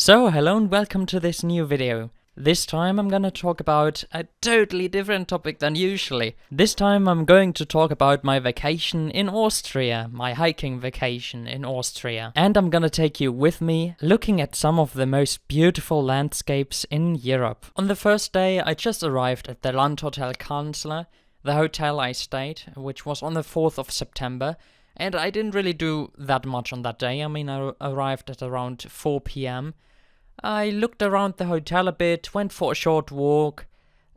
So, hello and welcome to this new video. This time I'm gonna talk about a totally different topic than usually. This time I'm going to talk about my vacation in Austria, my hiking vacation in Austria. And I'm gonna take you with me, looking at some of the most beautiful landscapes in Europe. On the first day I just arrived at the Landhotel Kampl, the hotel I stayed, which was on the 4th of September. And I didn't really do that much on that day. I mean, I arrived at around 4 p.m. I looked around the hotel a bit, went for a short walk,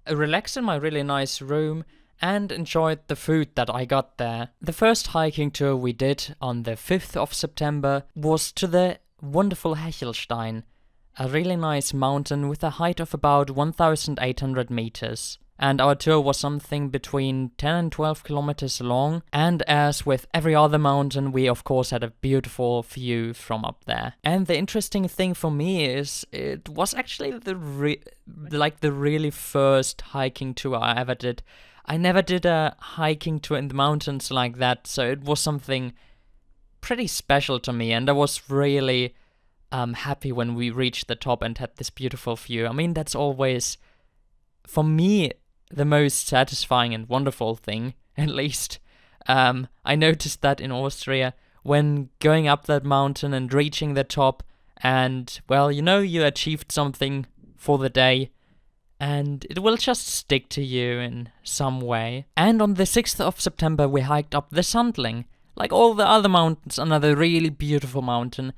relaxed in my really nice room, and enjoyed the food that I got there. The first hiking tour we did on the 5th of September was to the wonderful Hechelstein, a really nice mountain with a height of about 1,800 meters. And our tour was something between 10 and 12 kilometers long, and as with every other mountain, we of course had a beautiful view from up there. And the interesting thing for me is, it was actually the really first hiking tour I ever did. I never did a hiking tour in the mountains like that, so it was something pretty special to me, and I was really happy when we reached the top and had this beautiful view. I mean, that's always, for me, the most satisfying and wonderful thing, at least. I noticed that in Austria, when going up that mountain and reaching the top, and, well, you achieved something for the day, and it will just stick to you in some way. And on the 6th of September, we hiked up the Sandling, like all the other mountains, another really beautiful mountain,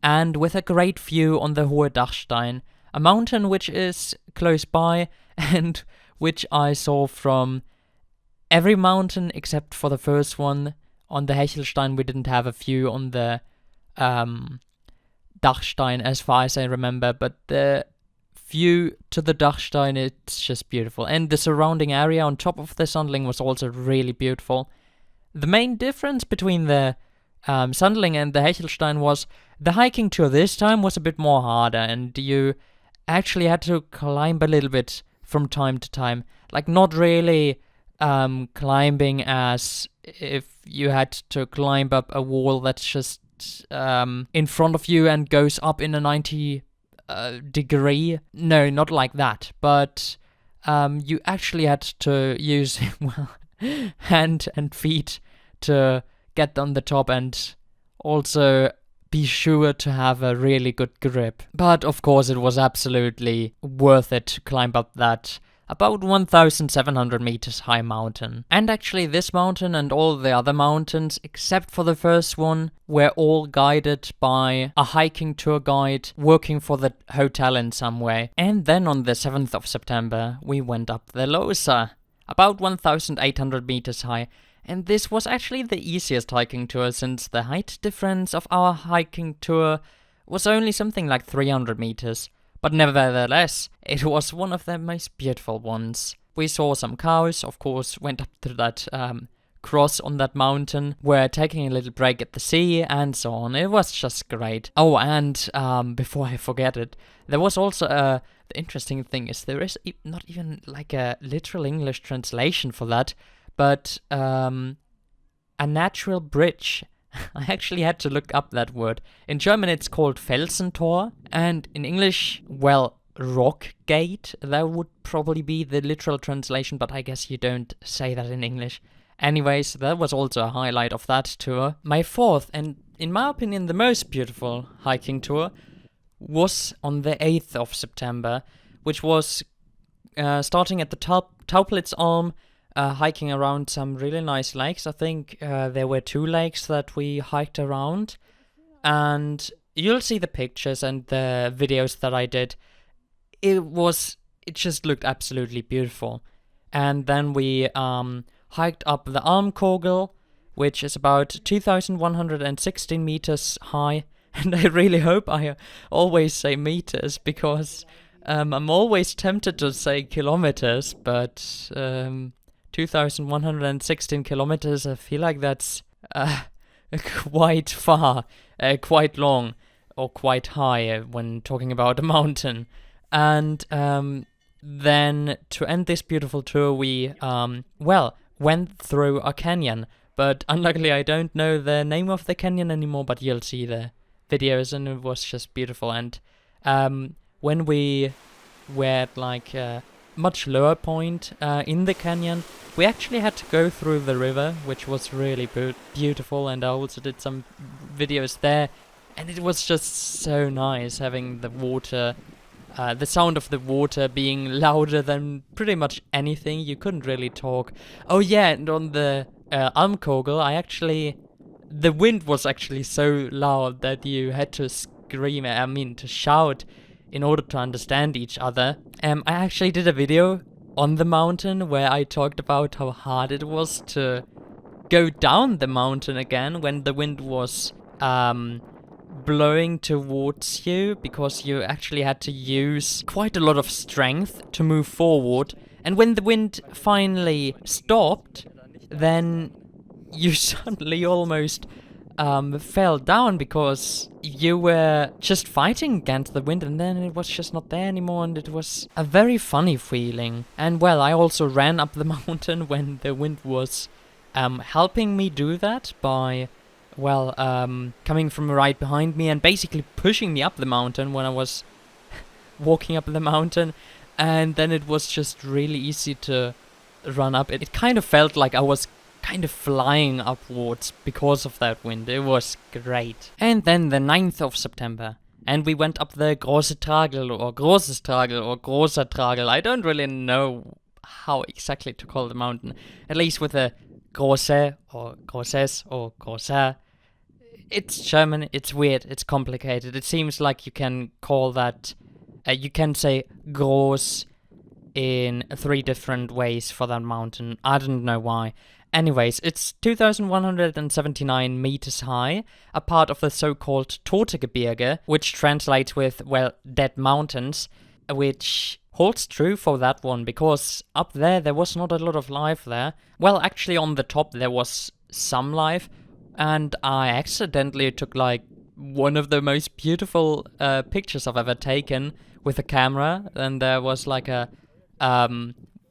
and with a great view on the Hohe Dachstein, a mountain which is close by, and which I saw from every mountain except for the first one. On the Hechelstein we didn't have a view on the Dachstein as far as I remember, but the view to the Dachstein, it's just beautiful. And the surrounding area on top of the Sandling was also really beautiful. The main difference between the Sandling and the Hechelstein was the hiking tour this time was a bit more harder, and you actually had to climb a little bit from time to time, like not really climbing as if you had to climb up a wall that's just in front of you and goes up in a 90 degree. No, not like that, but you actually had to use hand and feet to get on the top, and also be sure to have a really good grip. But of course it was absolutely worth it to climb up that about 1,700 meters high mountain. And actually this mountain and all the other mountains, except for the first one, were all guided by a hiking tour guide working for the hotel in some way. And then on the 7th of September we went up the Losa, about 1,800 meters high. And this was actually the easiest hiking tour, since the height difference of our hiking tour was only something like 300 meters. But nevertheless, it was one of the most beautiful ones. We saw some cows, of course, went up to that cross on that mountain, were taking a little break at the sea, and so on. It was just great. Oh, and before I forget it, there was also the interesting thing is there is not even like a literal English translation for that, but a natural bridge. I actually had to look up that word. In German it's called Felsentor, and in English, well, rock gate. That would probably be the literal translation, but I guess you don't say that in English. Anyways, that was also a highlight of that tour. My fourth, and in my opinion the most beautiful hiking tour, was on the 8th of September, which was starting at the Tauplitz Alm, hiking around some really nice lakes. I think there were 2 lakes that we hiked around, and you'll see the pictures and the videos that I did. It just looked absolutely beautiful. And then we hiked up the Almkogel, which is about 2,116 meters high, and I really hope I always say meters, because I'm always tempted to say kilometers, but 2,116 kilometers, I feel like that's quite far, quite long, or quite high when talking about a mountain. And then to end this beautiful tour, we, went through a canyon. But unluckily, I don't know the name of the canyon anymore, but you'll see the videos, and it was just beautiful. And When we were at like a much lower point in the canyon, we actually had to go through the river, which was really beautiful, and I also did some videos there, and it was just so nice having the water, the sound of the water being louder than pretty much anything. You couldn't really talk. Oh yeah, and on the Almkogel, the wind was actually so loud that you had to scream, to shout in order to understand each other. I actually did a video on the mountain where I talked about how hard it was to go down the mountain again when the wind was blowing towards you, because you actually had to use quite a lot of strength to move forward. And when the wind finally stopped, then you suddenly almost fell down because you were just fighting against the wind, and then it was just not there anymore, and it was a very funny feeling. And well, I also ran up the mountain when the wind was helping me do that by, well, coming from right behind me and basically pushing me up the mountain when I was walking up the mountain, and then it was just really easy to run up. It kind of felt like I was kind of flying upwards because of that wind. It was great. And then the 9th of September, and we went up the Große Tragl or Großes Tragl or Großer Tragl. I don't really know how exactly to call the mountain, at least with a Große or Großes or Großer. It's German, it's weird, it's complicated. It seems like you can call that, you can say Groß in 3 different ways for that mountain. I don't know why. Anyways, it's 2,179 meters high, a part of the so-called Totegebirge, which translates with, well, dead mountains, which holds true for that one, because up there was not a lot of life there. Well, actually on the top there was some life, and I accidentally took like one of the most beautiful pictures I've ever taken with a camera, and there was like a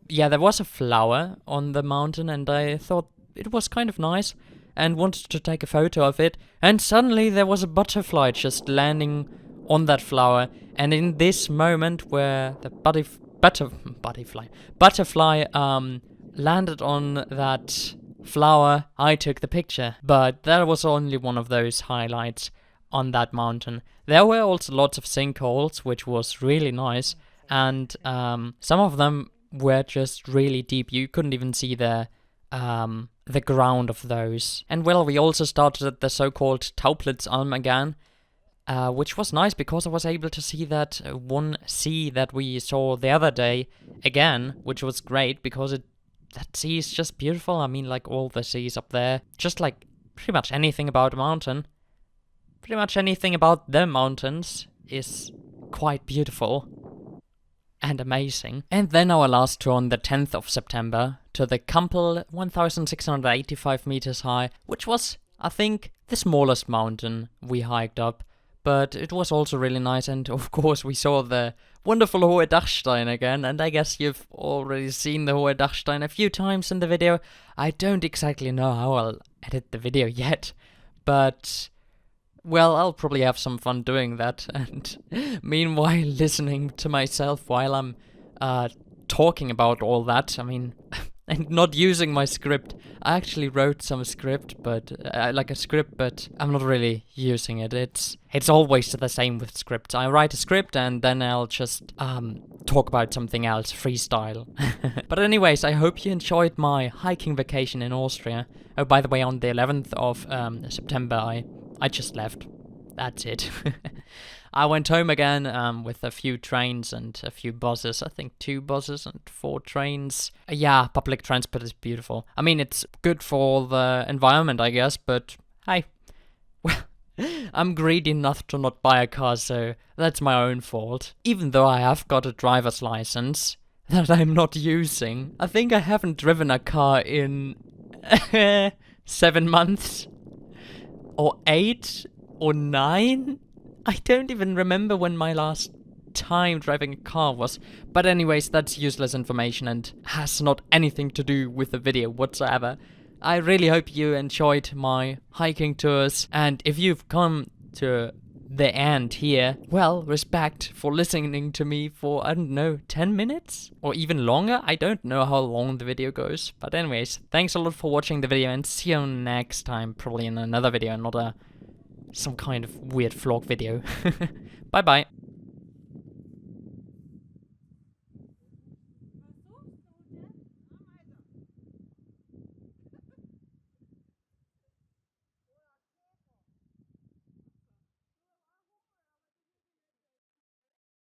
there was a flower on the mountain, and I thought it was kind of nice and wanted to take a photo of it, and suddenly there was a butterfly just landing on that flower, and in this moment where the butterfly landed on that flower, I took the picture. But that was only one of those highlights on that mountain. There were also lots of sinkholes, which was really nice, and some of them were just really deep. You couldn't even see the ground of those. And well, we also started at the so-called Tauplitz Alm again, which was nice because I was able to see that one sea that we saw the other day again, which was great because that sea is just beautiful. I mean, like all the seas up there, just like pretty much anything about a mountain, pretty much anything about the mountains is quite beautiful and amazing. And then our last tour on the 10th of September to the Kampl, 1,685 meters high, which was, I think, the smallest mountain we hiked up, but it was also really nice. And of course we saw the wonderful Hohe Dachstein again, and I guess you've already seen the Hohe Dachstein a few times in the video. I don't exactly know how I'll edit the video yet, but well, I'll probably have some fun doing that, and meanwhile listening to myself while I'm talking about all that. I mean, and not using my script. I actually wrote some script, but but I'm not really using it. It's always the same with scripts. I write a script and then I'll just talk about something else, freestyle. But anyways, I hope you enjoyed my hiking vacation in Austria. Oh, by the way, on the 11th of September, I just left. That's it. I went home again with a few trains and a few buses. I think 2 buses and 4 trains. Yeah, public transport is beautiful. I mean, it's good for the environment, I guess, but hey, well, I'm greedy enough to not buy a car, so that's my own fault. Even though I have got a driver's license that I'm not using. I think I haven't driven a car in 7 months. Or 8 or 9? I don't even remember when my last time driving a car was. But anyways, that's useless information and has not anything to do with the video whatsoever. I really hope you enjoyed my hiking tours, and if you've come to the end here. Well, respect for listening to me for, I don't know, 10 minutes? Or even longer? I don't know how long the video goes. But anyways, thanks a lot for watching the video and see you next time. Probably in another video, not some kind of weird vlog video. Bye bye.